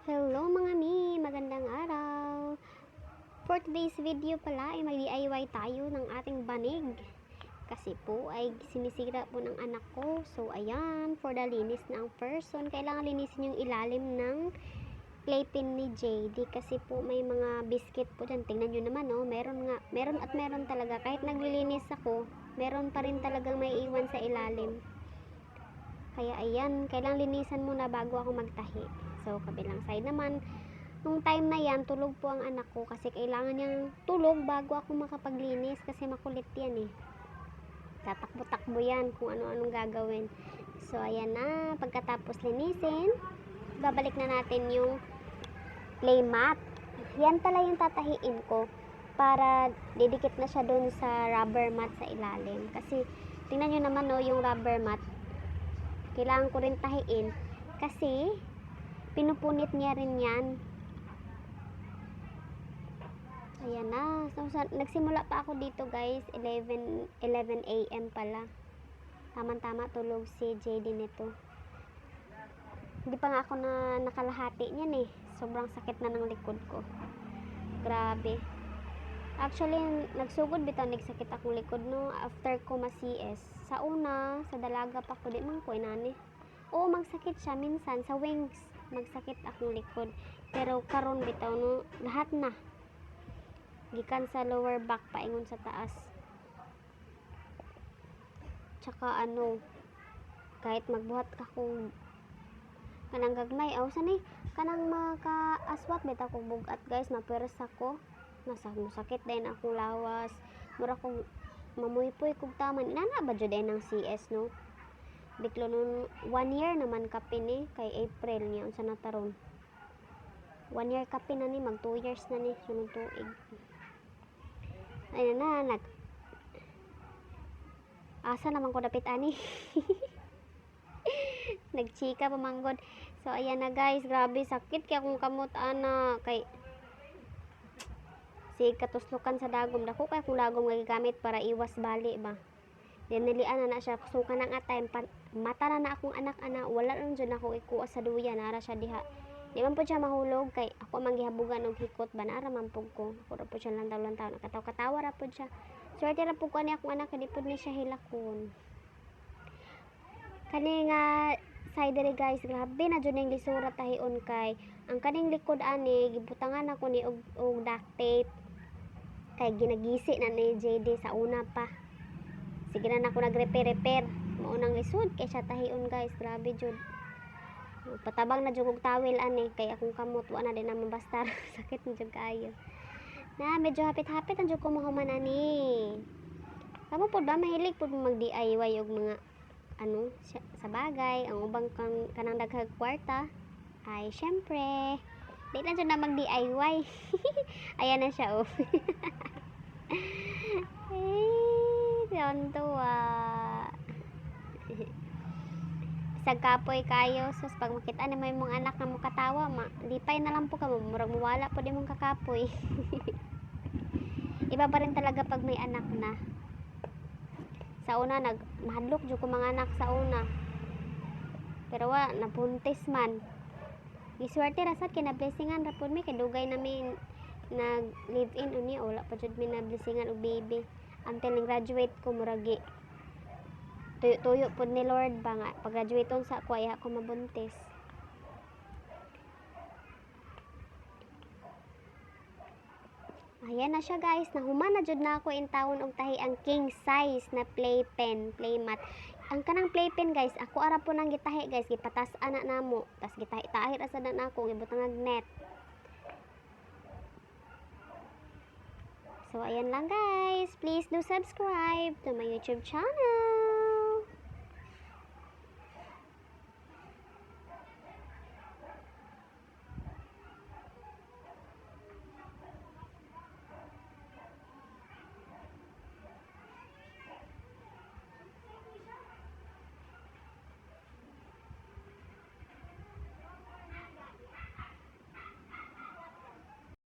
Hello mga mi! Magandang araw! For today's video pala ay mag-DIY tayo ng ating banig. Kasi po ay sinisira po ng anak ko. So ayan, for the linis ng person, kailangan linisin yung ilalim ng playpen ni JD. Kasi po may mga biscuit po dyan. Tingnan nyo naman oh, meron talaga. Kahit naglilinis ako, meron pa rin talagang may iwan sa ilalim. Kaya ayan, kailangan linisan muna bago ako magtahi. So, kabilang side naman, nung time na yan, tulog po ang anak ko kasi kailangan niyang tulog bago ako makapaglinis kasi makulit yan eh. Tatakbo-takbo yan kung ano-anong gagawin. So, ayan na. Pagkatapos linisin, babalik na natin yung play mat. Yan pala yung tatahiin ko para didikit na siya dun sa rubber mat sa ilalim. Kasi, tingnan nyo naman no, yung rubber mat. Kailangan ko rin tahiin kasi pinupunit niya rin yan. Ayan na. So, nagsimula pa ako dito guys. 11 AM pala. Tama-tama tulog si JD nito. Hindi pa nga ako na nakalahati niyan eh. Sobrang sakit na ng likod ko. Grabe. Actually, nagsugod bitaw nagsakit akong likod no after ko ma-CS. Sa una, sa dalaga pa ko di man ko inani. Oo, magsakit siya minsan sa wings. Magsakit akong likod. Pero karon bitaw no, lahat na. Gikan sa lower back paingon sa taas. Tsaka ano, kahit magbuhat ka kung kanang gagmay, aw sanay kanang maka-aswat bitaw kog bugat guys, maperes ako. Sakit din akong lawas. Mura kong mamuypoy kog taman. Inana ba jud ng CS no? Biklo nun 1 year naman kapin eh kay April niya unsa na taron 1 year kapin na ni mag 2 years na ni sunod tuig. Ayun na asa naman ko dapit ani. Nagchika pa manggod. So ayan na guys, grabe sakit kay akong kamot ana kay si katuslukan sa dagom dako kay akong dagom nga gigamit para iwas bali ba. Dinilian na siya suka nang atay mata na akong anak ana wala lang jud ako ikuha sa duya nara siya diha. Di man po siya mahulog kay ako man gihabugan og hikot ba nara man pug ko. Ako ra po siya lantaw-lantaw nakataw-katawa ra po siya. Swerte ra pug ko ani akong anak kay di pud ni siya hilakon. Kani nga side diri guys, grabe na jud ning lisura tahion kay ang kaning likod ani gibutangan ako ni og duct tape. Kay ginagisi na ni JD sa una pa. Sige na ako nag-repair. Maunang lisod kay siya tahion guys. Grabe jud. Patabang na jud og towel ani kay akong kamot wa na din naman basta sakit na jud kaayo. Na medyo hapit-hapit ang jud ko mahuman ani. Kamo pud ba mahilig pud mag-DIY og mga ano sa bagay ang ubang kanang daghang kwarta ay syempre di na jud na mag-DIY. Ayan na siya oh. Tontuwa. Isang kapoy kayo sus pag makita ni mo imong anak nga mukatawa lipay na lang po ka murag muwala po di mong kakapoy. Iba pa rin talaga pag may anak na. Sa una mahadlok jud ko mga anak sa una. Pero wa napuntis man. Giswerte ra sad kay na blessingan ra pud mi kay dugay namin nag live in unya wala pa jud mi na blessingan og baby. Until graduate ko muragi tuyo pod ni Lord ba nga pag graduate sa ako ay ako mabuntis. Ayan na siya guys, nahuman na jud na ako in town og tahi ang king size na playpen, playmat. Ang kanang playpen guys, ako ara po nang gitahi guys, gipatas-an na namo, tas gitahi-tahi ra sad na ako gibutang og net. So, ayan lang guys. Please do subscribe to my YouTube channel.